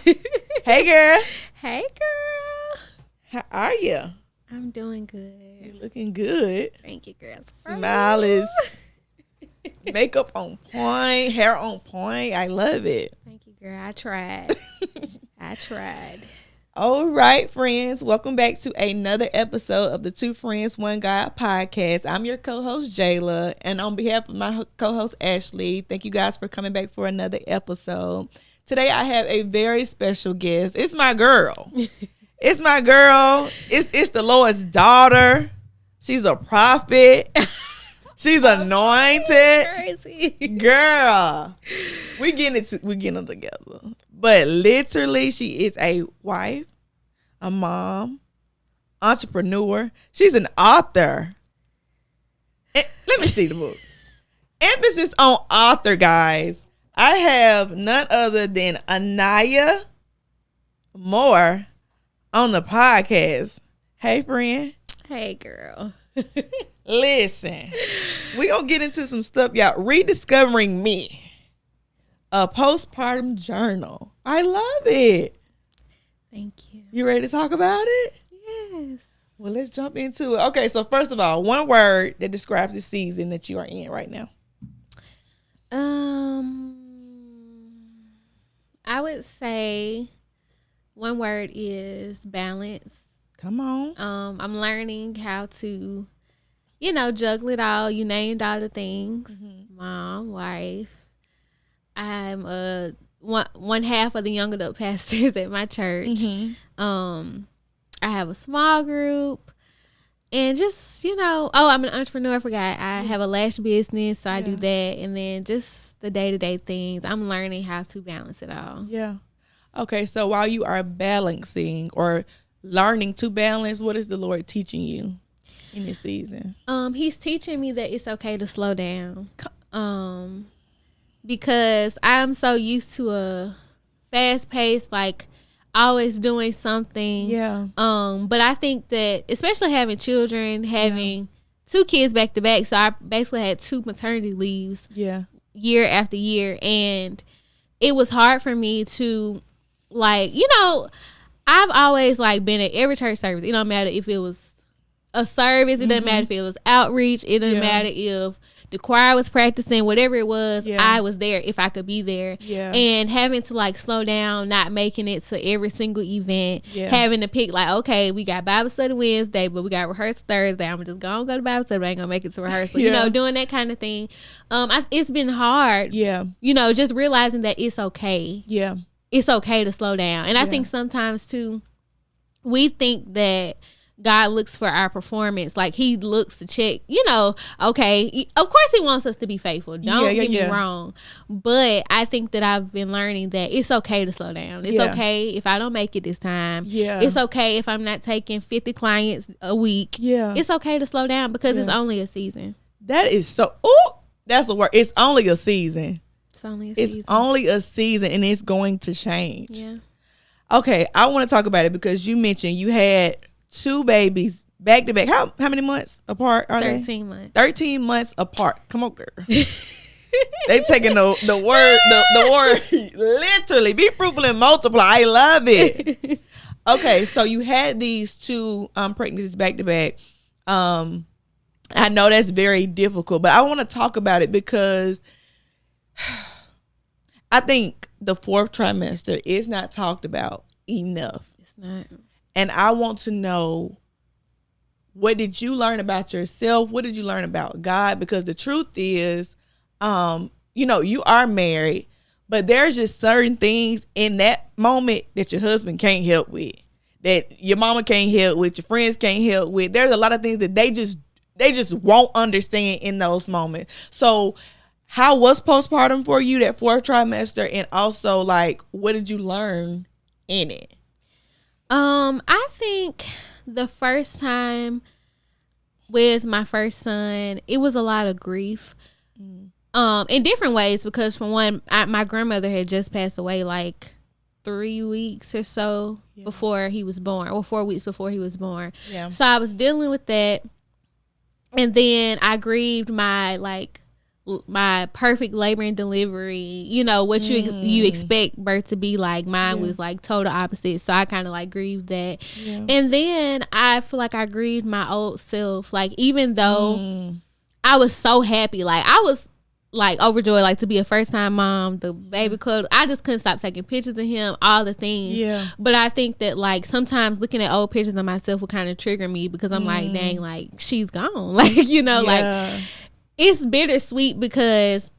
Hey, girl. Hey, girl. How are you? I'm doing good. You're looking good. Thank you, girl. Smile is makeup on point, hair on point. I love it. Thank you, girl. I tried. I tried. All right, friends. Welcome back to another episode of the Two Friends, One God podcast. I'm your co-host, Jayla. And on behalf of my co-host, Ashley, thank you guys for coming back for another episode. Today, I have a very special guest. It's my girl. It's my girl. It's the Lord's daughter. She's a prophet. She's anointed. Crazy. Girl. We getting it together. But literally, she is a wife, a mom, entrepreneur. She's an author. Let me see the book. Emphasis on author, guys. I have none other than Aniyah Moore on the podcast. Hey, friend. Hey, girl. Listen, we gonna get into some stuff, y'all. Rediscovering Me, a postpartum journal. I love it. Thank you. You ready to talk about it? Yes. Well, let's jump into it. Okay, so first of all, one word that describes the season that you are in right now. I would say one word is balance. Come on. I'm learning how to, juggle it all. You named all the things. Mm-hmm. Mom, wife. I'm one half of the young adult pastors at my church. Mm-hmm. I have a small group. And just, I'm an entrepreneur. I forgot. I have a lash business, so I do that. And then just the day-to-day things. I'm learning how to balance it all. Yeah. Okay, so while you are balancing or learning to balance, what is the Lord teaching you in this season? He's teaching me that it's okay to slow down. Because I'm so used to a fast pace, like always doing something. Yeah. But I think that especially having children, having two kids back to back, so I basically had 2 maternity leaves. Yeah. Year after year, and it was hard for me to I've always been at every church service. It don't matter if it was a service, it doesn't matter if it was outreach, it doesn't matter if the choir was practicing, whatever it was, I was there if I could be there. Yeah. And having to slow down, not making it to every single event, having to pick okay, we got Bible study Wednesday, but we got rehearsal Thursday. I'm just gonna go to Bible study, but I ain't gonna make it to rehearsal. Doing that kind of thing. It's been hard. Yeah. Just realizing that it's okay. Yeah. It's okay to slow down. And I think sometimes too, we think that God looks for our performance. He looks to check, okay, of course he wants us to be faithful. Don't get me wrong. But I think that I've been learning that it's okay to slow down. It's okay if I don't make it this time. Yeah. It's okay if I'm not taking 50 clients a week. Yeah. It's okay to slow down because it's only a season. That is so, that's the word. It's only a season. It's only a season and it's going to change. Yeah. Okay, I want to talk about it because you mentioned you had 2 babies back to back. How many months apart are 13 they? months. 13 months apart. Come on, girl. They taking the word literally. Be fruitful and multiply. I love it. Okay, so you had these 2 pregnancies back to back. I know that's very difficult, but I want to talk about it because I think the 4th trimester is not talked about enough. It's not. And I want to know, what did you learn about yourself? What did you learn about God? Because the truth is, you are married, but there's just certain things in that moment that your husband can't help with, that your mama can't help with, your friends can't help with. There's a lot of things that they just won't understand in those moments. So how was postpartum for you, that 4th trimester? And also, what did you learn in it? I think the first time with my first son, it was a lot of grief. In different ways, because for one, my grandmother had just passed away 3 weeks or so before he was born, or 4 weeks before he was born. Yeah. So I was dealing with that. And then I grieved my my perfect labor and delivery, you know, what you expect birth to be like. Mine was like total opposite. So I kind of like grieved that. Yeah. And then I feel like I grieved my old self. Like, even though I was so happy, like I was like overjoyed, like to be a first time mom, the baby cuddle, I just couldn't stop taking pictures of him, all the things. Yeah. But I think that like sometimes looking at old pictures of myself would kind of trigger me, because I'm like, dang, like she's gone. Like, you know, like it's bittersweet, because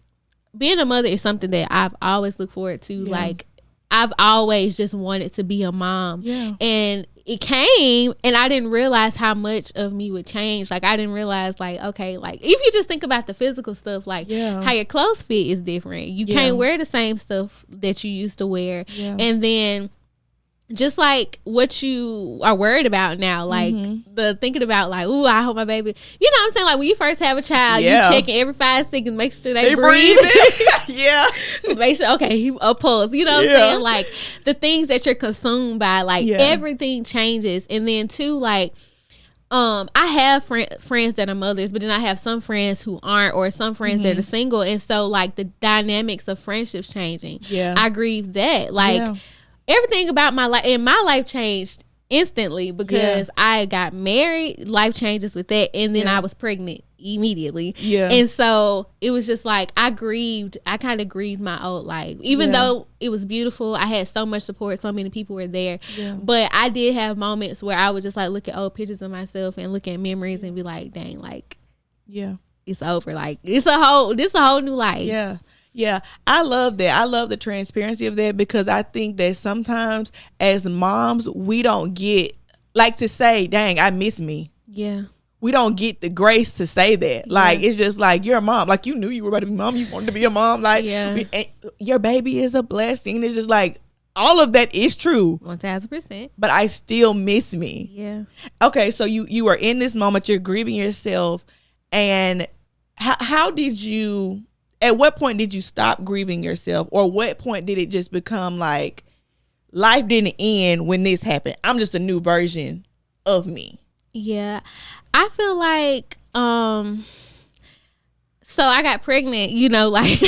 being a mother is something that I've always looked forward to. Yeah. Like, I've always just wanted to be a mom. Yeah. And it came, and I didn't realize how much of me would change. Like, I didn't realize, like, okay, like, if you just think about the physical stuff, like, how your clothes fit is different. You can't wear the same stuff that you used to wear. Yeah. And then just like what you are worried about now, like the thinking about like, ooh, I hope my baby, you know what I'm saying? Like when you first have a child, you checking every 5 seconds, make sure they breathe. Yeah. Make sure, okay, a pulse, you know what I'm saying? Like the things that you're consumed by, like everything changes. And then too, like, I have friends that are mothers, but then I have some friends who aren't, or some friends that are single. And so like the dynamics of friendships changing. Yeah. I grieve that. Like, everything about my life, and my life changed instantly, because I got married, life changes with that, and then I was pregnant immediately. Yeah. And so it was just like I kind of grieved my old life. Even though it was beautiful, I had so much support, so many people were there. Yeah. But I did have moments where I would just like look at old pictures of myself and look at memories and be like, dang, like it's over. Like this a whole new life. Yeah. Yeah, I love that. I love the transparency of that, because I think that sometimes as moms, we don't get, like, to say, dang, I miss me. Yeah. We don't get the grace to say that. Like, it's just like, you're a mom. Like, you knew you were about to be a mom. You wanted to be a mom. Like, your baby is a blessing. It's just like, all of that is true. 1000%. But I still miss me. Yeah. Okay, so you are in this moment. You're grieving yourself. And how did you... At what point did you stop grieving yourself? Or what point did it just become like, life didn't end when this happened, I'm just a new version of me? Yeah. I feel like, so I got pregnant, you know, like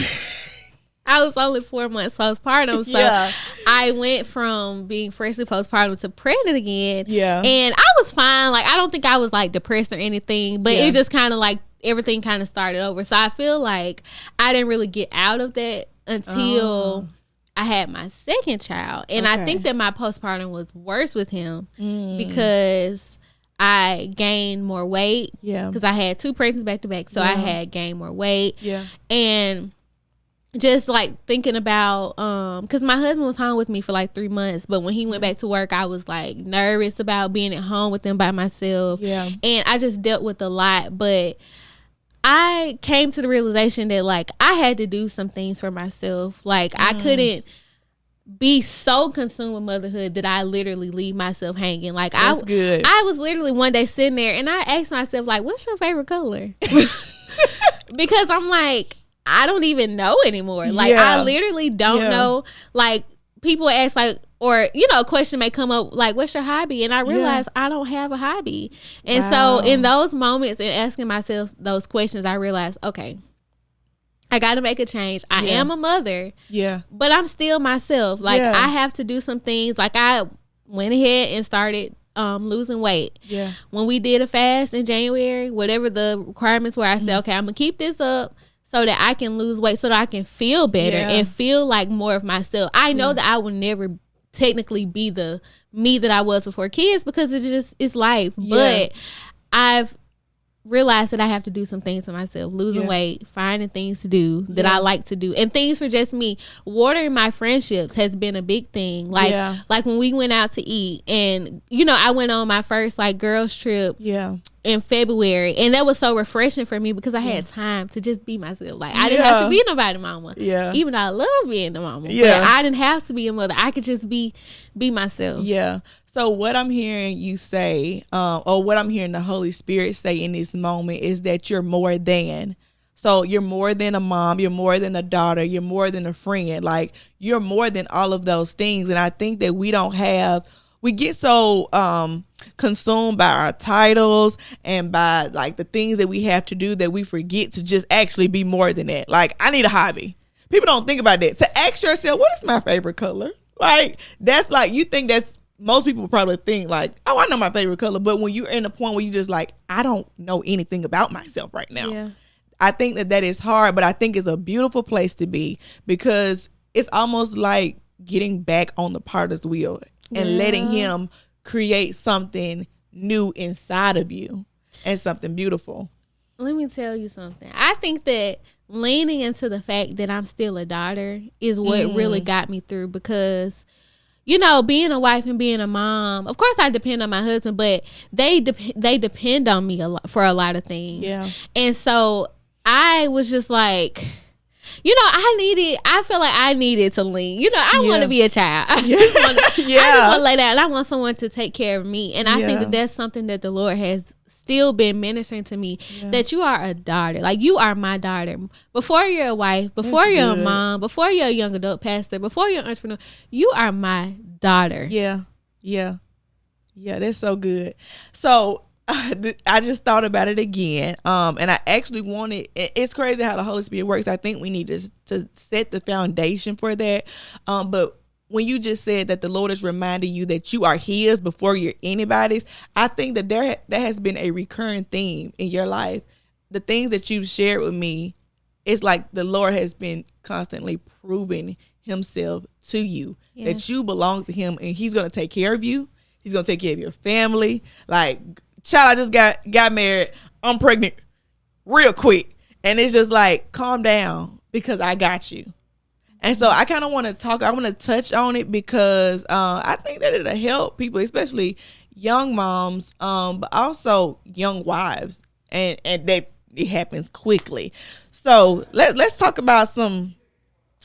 I was only 4 months postpartum. So I went from being freshly postpartum to pregnant again. Yeah. And I was fine. Like, I don't think I was like depressed or anything, but it just kind of like, everything kind of started over. So I feel like I didn't really get out of that until I had my second child. And I think that my postpartum was worse with him because I gained more weight. Yeah. Because I had 2 pregnancies back to back. So I had gained more weight. Yeah. And just like thinking about, because my husband was home with me for like 3 months, but when he went back to work, I was like nervous about being at home with him by myself. Yeah. And I just dealt with a lot. But I came to the realization that like I had to do some things for myself. Like I couldn't be so consumed with motherhood that I literally leave myself hanging. Like I was literally one day sitting there and I asked myself, like, what's your favorite color? Because I'm like, I don't even know anymore. Like I literally don't know. Like people ask like, or, you know, a question may come up like, what's your hobby? And I realized I don't have a hobby. And so in those moments and asking myself those questions, I realized, okay, I got to make a change. I am a mother. Yeah. But I'm still myself. Like I have to do some things. Like I went ahead and started losing weight. Yeah. When we did a fast in January, whatever the requirements were, I said, okay, I'm going to keep this up so that I can lose weight, so that I can feel better and feel like more of myself. I know that I will never technically be the me that I was before kids, because it's life. But I've realized that I have to do some things to myself, losing weight, finding things to do that I like to do, and things for just me. Watering my friendships has been a big thing. Like like when we went out to eat, and you know, I went on my first like girls trip in February, and that was so refreshing for me because I had time to just be myself. Like I didn't have to be nobody mama. Yeah. Even though I love being the mama. Yeah. But I didn't have to be a mother. I could just be myself. Yeah. So what I'm hearing you say, or what I'm hearing the Holy Spirit say in this moment, is that you're more than. So you're more than a mom, you're more than a daughter, you're more than a friend. Like you're more than all of those things. And I think that we don't have we get so consumed by our titles and by like the things that we have to do that we forget to just actually be more than that. Like, I need a hobby. People don't think about that. To ask yourself, what is my favorite color? Like, that's like, you think that's, most people probably think like, oh, I know my favorite color. But when you're in a point where you just like, I don't know anything about myself right now. Yeah. I think that is hard, but I think it's a beautiful place to be, because it's almost like getting back on the potter's wheel and letting him create something new inside of you and something beautiful. Let me tell you something. I think that leaning into the fact that I'm still a daughter is what really got me through, because you know, being a wife and being a mom, of course I depend on my husband, but they depend on me a lot for a lot of things. Yeah. And so I was just like, you know, I feel like I needed to lean. You know, I want to be a child. I just want to lay down. I want someone to take care of me. And I think that that's something that the Lord has still been ministering to me, that you are a daughter. Like, you are my daughter. Before you're a wife, before you're a mom, before you're a young adult pastor, before you're an entrepreneur, you are my daughter. Yeah. That's so good. So I just thought about it again. And I actually wanted, it's crazy how the Holy Spirit works. I think we need to set the foundation for that. But when you just said that the Lord is reminding you that you are his before you're anybody's, I think that that has been a recurring theme in your life. The things that you've shared with me, it's like the Lord has been constantly proving himself to you, that you belong to him, and he's going to take care of you. He's going to take care of your family. Like, child, I just got married. I'm pregnant real quick. And it's just like, calm down, because I got you. And so I kind of want to touch on it, because I think that it'll help people, especially young moms, but also young wives, and that it happens quickly. So let's talk about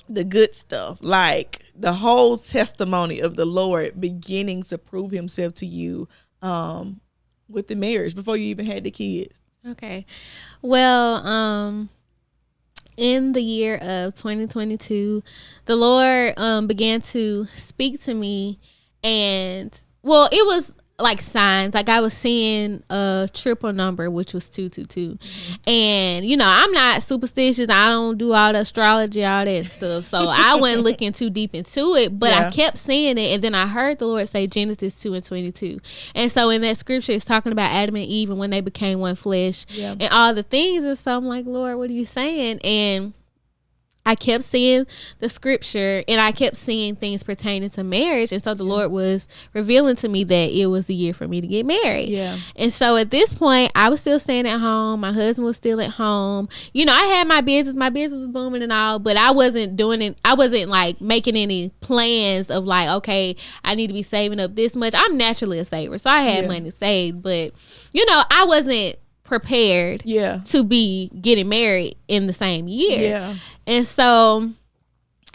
the good stuff, like the whole testimony of the Lord beginning to prove himself to you with the marriage before you even had the kids. Okay. Well, in the year of 2022, the Lord began to speak to me, and well, it was like signs. Like, I was seeing a triple number, which was 222. And you know, I'm not superstitious. I don't do all the astrology, all that stuff. So I wasn't looking too deep into it, but I kept seeing it. And then I heard the Lord say Genesis 2:22. And so in that scripture, it's talking about Adam and Eve and when they became one flesh and all the things. And so I'm like, Lord, what are you saying? And I kept seeing the scripture, and I kept seeing things pertaining to marriage. And so the Lord was revealing to me that it was the year for me to get married. Yeah. And so at this point, I was still staying at home. My husband was still at home. You know, I had my business. My business was booming and all, but I wasn't doing it. I wasn't like making any plans of like, okay, I need to be saving up this much. I'm naturally a saver, so I had money saved, but you know, I wasn't prepared to be getting married in the same year. And so,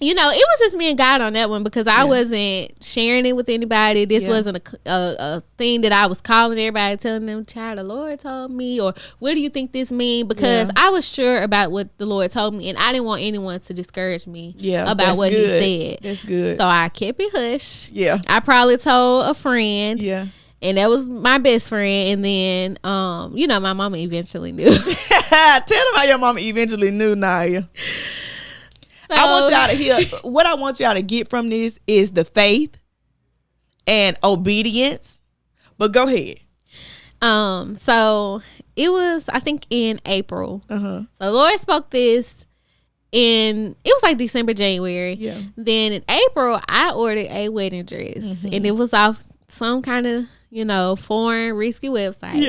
you know, it was just me and God on that one, because I wasn't sharing it with anybody. This wasn't a thing that I was calling everybody, telling them, child, the Lord told me, or what do you think this means? Because I was sure about what the Lord told me, and I didn't want anyone to discourage me about what he said. That's good. So I kept it hush. I probably told a friend. And that was my best friend. And then, you know, my mama eventually knew. Tell them how your mama eventually knew, Naya. So, I want y'all to hear, what I want y'all to get from this is the faith and obedience. But go ahead. So it was, I think, in April. So the Lord spoke this it was like December, January. Then in April, I ordered a wedding dress. And it was off some kind of, you know, foreign risky website.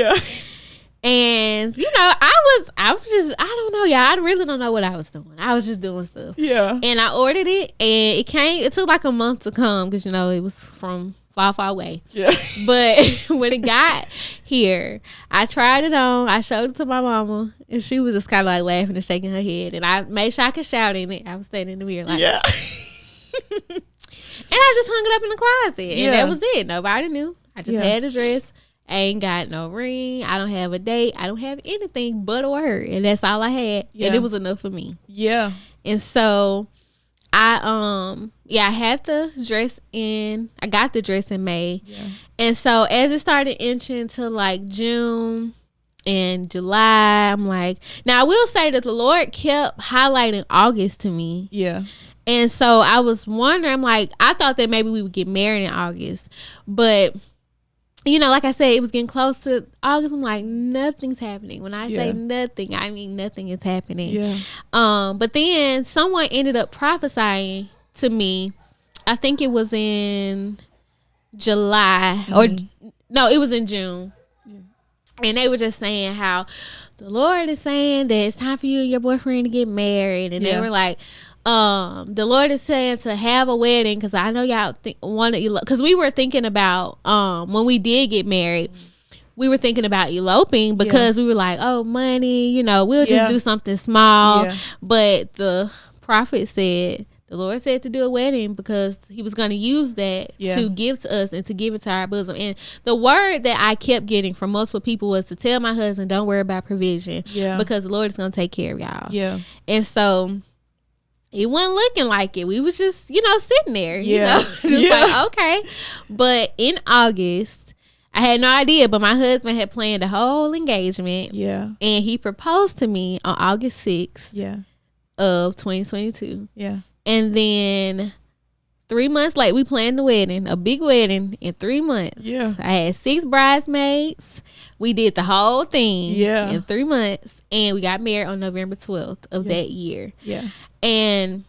And you know, I was just, I don't know, y'all, I really don't know what I was doing. I was just doing stuff. And I ordered it, and it took like a month to come, because you know, it was from far away. But when it got here, I tried it on, I showed it to my mama, and she was just kind of like laughing and shaking her head, and I made sure I could shout in it. I was standing in the mirror like and I just hung it up in the closet, and that was it. Nobody knew. I just had a dress. I ain't got no ring. I don't have a date. I don't have anything but a word, and that's all I had. And it was enough for me. And so I had the dress I got the dress in May. Yeah. And so as it started inching to like June and July, I'm like, now I will say that the Lord kept highlighting August to me. Yeah. And so I was wondering, I'm like, I thought that maybe we would get married in August, but you know, like I said, it was getting close to August. I'm like, nothing's happening. When I say nothing, I mean nothing is happening. Yeah. But then someone ended up prophesying to me. I think it was in July or no, it was in June. Yeah. And they were just saying how the Lord is saying that it's time for you and your boyfriend to get married. And they were like, the Lord is saying to have a wedding, because I know y'all want to elope, because we were thinking about when we did get married, we were thinking about eloping because we were like, oh, money, you know, we'll just do something small. But the prophet said, the Lord said to do a wedding because he was going to use that to give to us and to give it to our bosom. And the word that I kept getting from multiple people was to tell my husband, don't worry about provision because the Lord is going to take care of y'all. Yeah. And so it wasn't looking like it. We was just, you know, sitting there, you know, just like, okay. But in August, I had no idea, but my husband had planned a whole engagement. Yeah. And he proposed to me on August 6th of 2022. Yeah. And then 3 months later, we planned the wedding, a big wedding in 3 months. Yeah. I had 6 bridesmaids. We did the whole thing in 3 months. And we got married on November 12th of that year. Yeah. And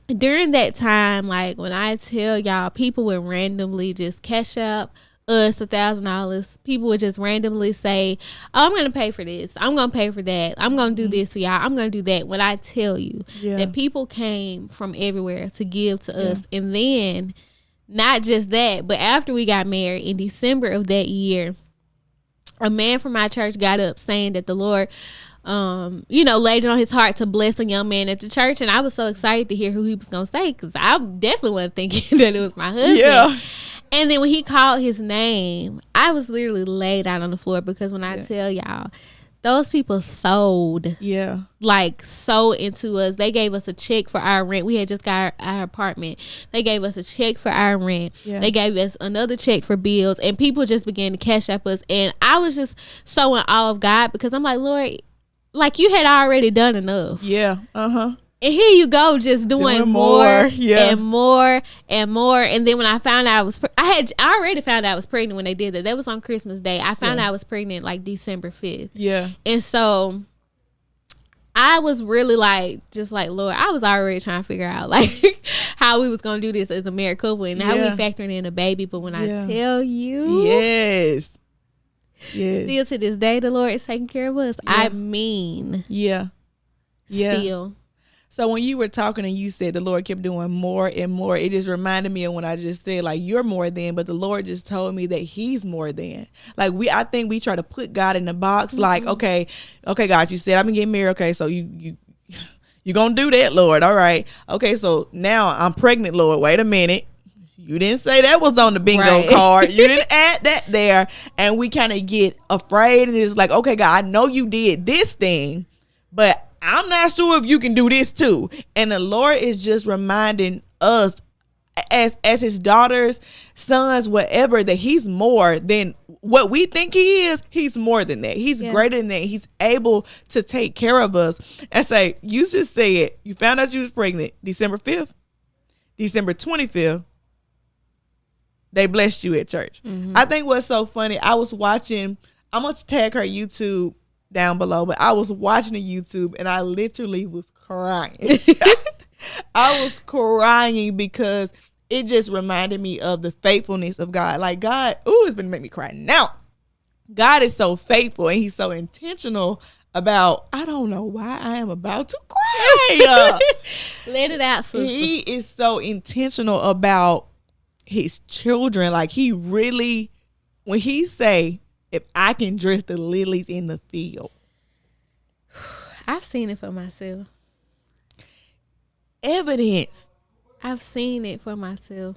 during that time, like when I tell y'all, people would randomly just cash up us $1,000. People would just randomly say, oh, I'm going to pay for this. I'm going to pay for that. I'm going to do this for y'all. I'm going to do that. When I tell you that people came from everywhere to give to us. And then not just that, but after we got married in December of that year, a man from my church got up saying that the Lord, you know, laid it on his heart to bless a young man at the church. And I was so excited to hear who he was going to say, because I definitely wasn't thinking that it was my husband. Yeah. And then when he called his name, I was literally laid out on the floor, because when I tell y'all, those people sold. Yeah. Like, so into us. They gave us a check for our rent. We had just got our apartment. They gave us a check for our rent. Yeah. They gave us another check for bills. And people just began to cash up us. And I was just so in awe of God, because I'm like, Lord, like, you had already done enough. Yeah. Uh-huh. And here you go, just doing more and more and more. And then when I found out I already found out I was pregnant when they did that. That was on Christmas Day. I found out I was pregnant like December 5th. Yeah. And so I was really like, just like, Lord, I was already trying to figure out like how we was going to do this as a married couple. And now we factoring in a baby. But when I tell you. Yes. Still to this day, the Lord is taking care of us. I mean. Yeah. Still. So when you were talking and you said the Lord kept doing more and more, it just reminded me of when I just said, like, you're more than, but the Lord just told me that he's more than. Like, I think we try to put God in the box. Like, okay, God, you said I'm gonna get married. Okay, so you're gonna do that, Lord. All right. Okay, so now I'm pregnant, Lord. Wait a minute. You didn't say that was on the bingo card. You didn't add that there. And we kind of get afraid, and it's like, okay, God, I know you did this thing, but I'm not sure if you can do this too. And the Lord is just reminding us as his daughters, sons, whatever, that he's more than what we think he is. He's more than that. He's greater than that. He's able to take care of us. And say, you just said you found out you was pregnant December 5th, December 25th. They blessed you at church. Mm-hmm. I think what's so funny, I was watching, I'm going to tag her YouTube down below, but I was watching the YouTube and I literally was crying. I was crying because it just reminded me of the faithfulness of God. Like, God, it's been making me cry now. God is so faithful, and he's so intentional about, I don't know why I am about to cry. Let it out, sister. He is so intentional about his children. Like, he really, when he say, if I can dress the lilies in the field. I've seen it for myself. Evidence. I've seen it for myself.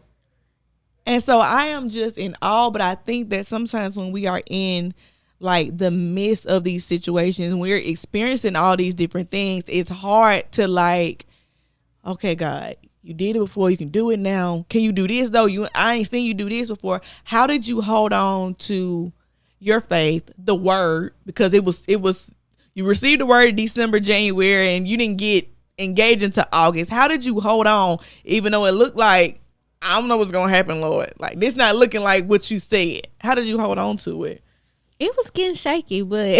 And so I am just in awe, but I think that sometimes when we are in like the midst of these situations, we're experiencing all these different things, it's hard to like okay, God, you did it before, you can do it now. Can you do this though? I ain't seen you do this before. How did you hold on to your faith, the word? Because it was you received the word in December, January, and you didn't get engaged until August. How did you hold on, even though it looked like, I don't know what's gonna happen, Lord? Like, this not looking like what you said. How did you hold on to it? It was getting shaky, but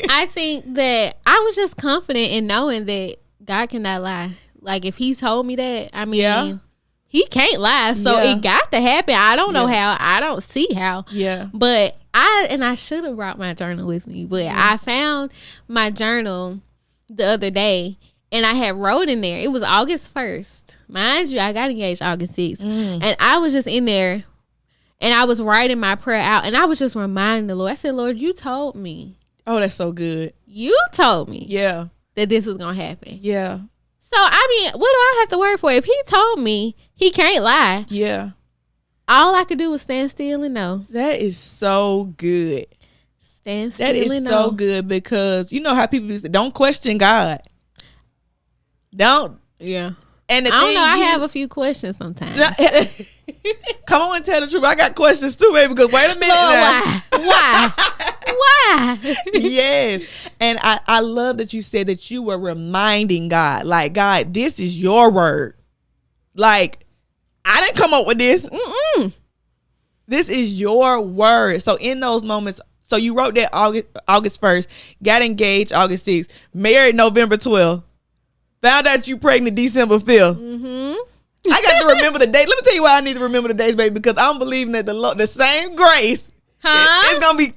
I think that I was just confident in knowing that God cannot lie. Like, if he told me that, I mean, he can't lie. So it got to happen. I don't know how. I don't see how. Yeah. But I should have brought my journal with me. But I found my journal the other day, and I had wrote in there. It was August 1st. Mind you, I got engaged August 6th. And I was just in there, and I was writing my prayer out, and I was just reminding the Lord. I said, Lord, you told me. Oh, that's so good. You told me. Yeah. That this was going to happen. Yeah. So, I mean, what do I have to worry for? If he told me, he can't lie. Yeah. All I could do was stand still and know. That is so good. Stand still and know. That is so good, because you know how people say, don't question God. Don't. Yeah. And I don't know. I have a few questions sometimes. Come on and tell the truth. I got questions too, baby, because wait a minute. Lord, why? Why? Yes. And I love that you said that you were reminding God, like, God, this is your word. Like, I didn't come up with this. This is your word. So in those moments, so you wrote that August 1st, got engaged August 6th, married November 12th, found out you pregnant December 5th. I got to remember the date. Let me tell you why I need to remember the dates, baby, because I'm believing that the same grace is going to be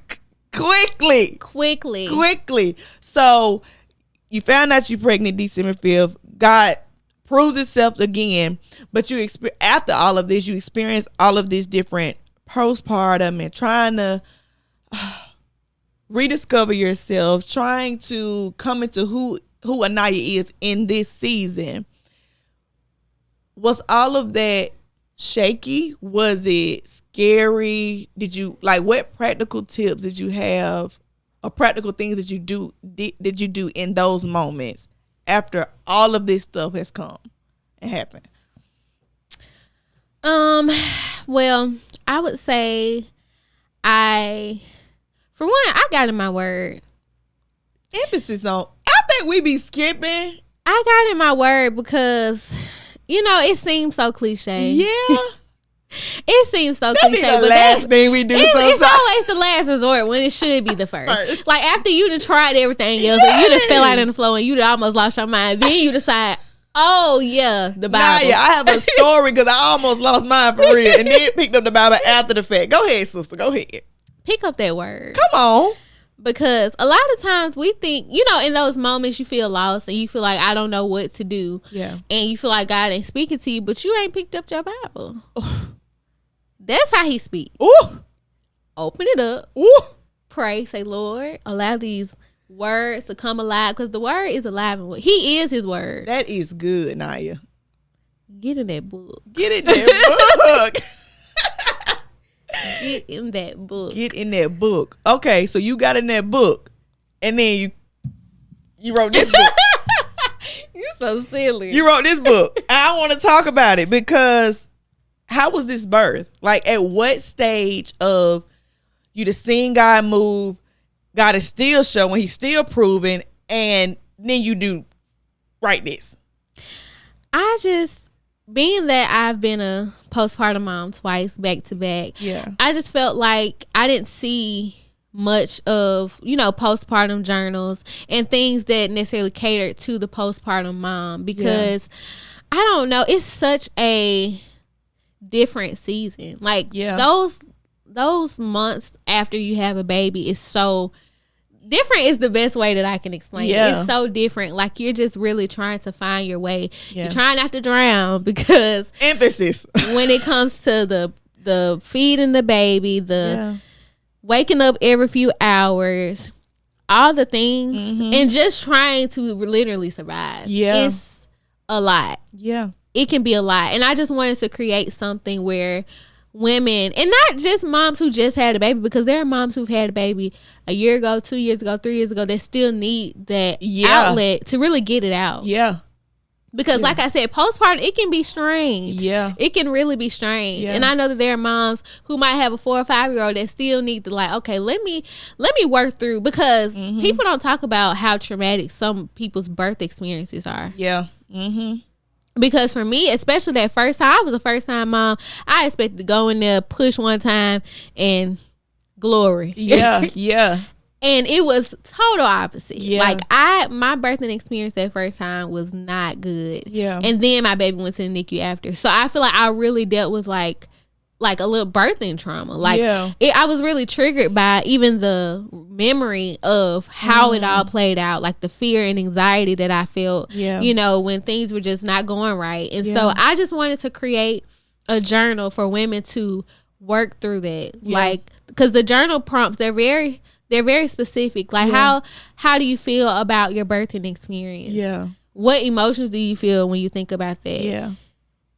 quickly. So you found out you pregnant December 5th. God proves itself again, but after all of this, you experience all of these different postpartum and trying to rediscover yourself, trying to come into who Aniyah is in this season. Was all of that shaky? Was it scary? Did you, like, what practical tips did you have, or practical things that you did you do in those moments after all of this stuff has come and happened? Well, I would say for one, I got in my word. Emphasis on, I think we be skipping. I got in my word because, you know, it seems so cliche. Yeah. It seems so cliche. Be the last thing we do sometimes. It's always the last resort when it should be the first. Like, after you done tried everything else, and you done fell out in the floor and you done almost lost your mind, then you decide, oh yeah, the Bible. Nah, I have a story because I almost lost mine for real, and then picked up the Bible after the fact. Go ahead, sister. Go ahead. Pick up that word. Come on. Because a lot of times we think, you know, in those moments you feel lost and you feel like, I don't know what to do. Yeah. And you feel like God ain't speaking to you, but you ain't picked up your Bible. That's how he speaks. Ooh. Open it up. Ooh. Pray. Say, Lord, allow these words to come alive, because the word is alive. And he is his word. That is good, Aniyah. Get in that book. Get in that book. Get in that book. Get in that book. Okay, so you got in that book, and then you wrote this book. You so silly. You wrote this book. I want to talk about it, because how was this birth? Like, at what stage of you to seeing God move, God is still showing, he's still proving, and then you do write this? I just, being that I've been a postpartum mom twice back to back, I just felt like I didn't see much of, you know, postpartum journals and things that necessarily catered to the postpartum mom, because I don't know, it's such a different season. Like, those months after you have a baby is so different, is the best way that I can explain it. It's so different. Like, you're just really trying to find your way. You're trying not to drown, because emphasis when it comes to the feeding the baby, the waking up every few hours, all the things, and just trying to literally survive. It's a lot. It can be a lot. And I just wanted to create something where women, and not just moms who just had a baby, because there are moms who've had a baby a year ago, 2 years ago, 3 years ago, that still need that outlet to really get it out. Because like I said, postpartum, it can be strange. Yeah. It can really be strange. Yeah. And I know that there are moms who might have a 4 or 5 year old that still need to like, okay, let me work through, because people don't talk about how traumatic some people's birth experiences are. Yeah. Mm-hmm. Because for me, especially that first time, I was a first time mom. I expected to go in there, push one time, and glory. Yeah. Yeah. And it was total opposite. Yeah. Like my birthing experience that first time was not good. Yeah. And then my baby went to the NICU after. So I feel like I really dealt with like a little birthing trauma. Like I was really triggered by even the memory of how it all played out, like the fear and anxiety that I felt, you know, when things were just not going right. And so I just wanted to create a journal for women to work through that. Like, because the journal prompts, they're very specific. Like how do you feel about your birthing experience? Yeah. What emotions do you feel when you think about that? Yeah.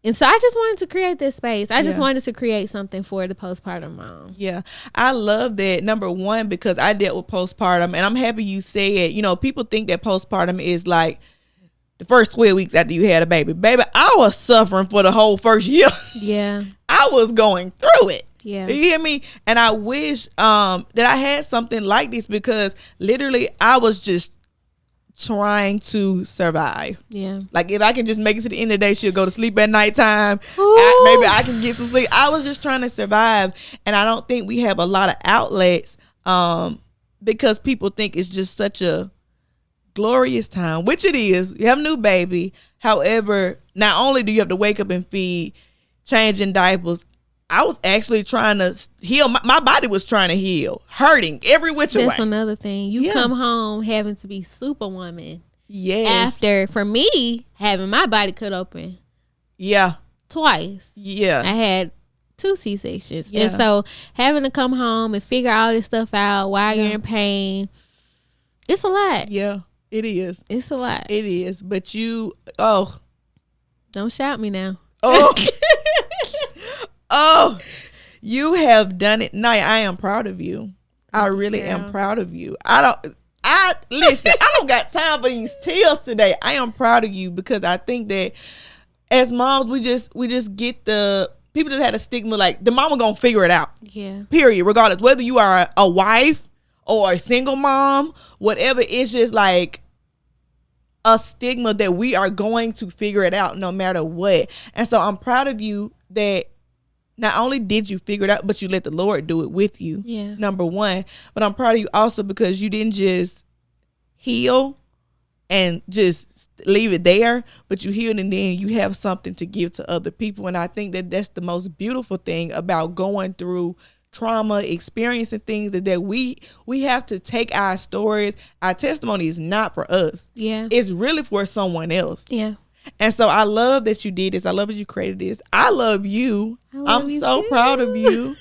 And so I just wanted to create this space. I just wanted to create something for the postpartum mom. Yeah. I love that. Number one, because I dealt with postpartum, and I'm happy you said, you know, people think that postpartum is like the first 12 weeks after you had a baby. Baby, I was suffering for the whole first year. Yeah. I was going through it. Yeah. You hear me? And I wish that I had something like this, because literally I was just trying to survive. Yeah. Like, if I can just make it to the end of the day, she'll go to sleep at nighttime. Maybe I can get some sleep. I was just trying to survive. And I don't think we have a lot of outlets because people think it's just such a glorious time, which it is. You have a new baby. However, not only do you have to wake up and feed, changing diapers, I was actually trying to heal. My body was trying to heal, hurting every which way. That's another thing. You come home having to be superwoman. Yes. After, for me, having my body cut open. Yeah. Twice. Yeah. I had 2 C-sections. Yeah. And so having to come home and figure all this stuff out while you're in pain, it's a lot. Yeah, it is. It's a lot. It is. But don't shout me now. Oh. Oh, you have done it. Naya, I am proud of you. I really am proud of you. Listen, I don't got time for these tears today. I am proud of you, because I think that as moms, we just get people just had a stigma like the mama gonna figure it out. Yeah. Period. Regardless, whether you are a wife or a single mom, whatever, it's just like a stigma that we are going to figure it out no matter what. And so I'm proud of you that not only did you figure it out, but you let the Lord do it with you. Yeah. Number one. But I'm proud of you also because you didn't just heal and just leave it there, but you healed and then you have something to give to other people. And I think that that's the most beautiful thing about going through trauma, experiencing things, that we have to take our stories. Our testimony is not for us. Yeah. It's really for someone else. Yeah. And so I love that you did this. I love that you created this. I love you. I'm so proud of you.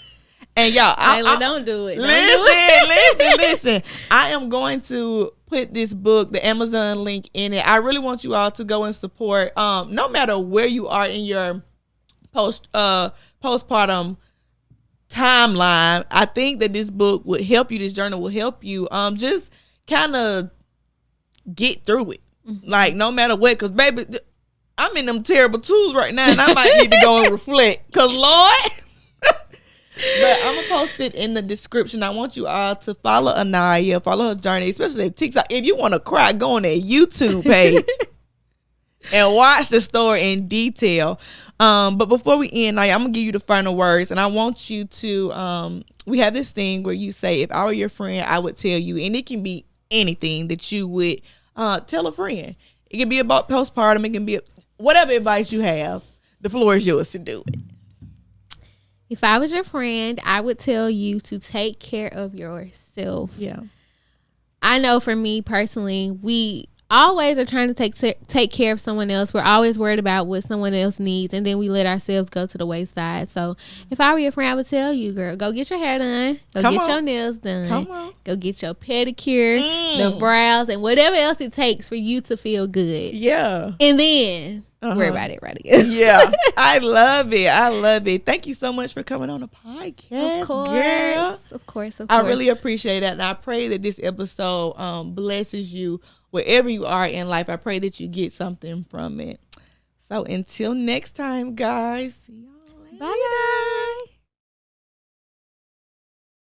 And y'all, Layla, don't do it. Listen. I am going to put this book, the Amazon link, in it. I really want you all to go and support, no matter where you are in your postpartum timeline. I think that this book would help you. This journal will help you just kind of get through it. Mm-hmm. Like, no matter what, because baby, I'm in them terrible twos right now, and I might need to go and reflect, because Lord. But I'm going to post it in the description. I want you all to follow Aniyah, follow her journey, especially at TikTok. If you want to cry, go on their YouTube page and watch the story in detail. But before we end, I'm going to give you the final words, and I want you to, we have this thing where you say, if I were your friend, I would tell you, and it can be anything that you would tell a friend. It can be about postpartum. It can be whatever advice you have. The floor is yours to do it. If I was your friend, I would tell you to take care of yourself. Yeah. I know for me personally, we always are trying to take care of someone else. We're always worried about what someone else needs, and then we let ourselves go to the wayside. So if I were your friend, I would tell you, girl, go get your hair done, go get your nails done, go get your pedicure, the brows, and whatever else it takes for you to feel good. Yeah. And then worry about it right again. Yeah. I love it. Thank you so much for coming on the podcast. Of course. Girl. Of course. I really appreciate that. And I pray that this episode blesses you wherever you are in life. I pray that you get something from it. So until next time, guys. See y'all later. Bye, guys.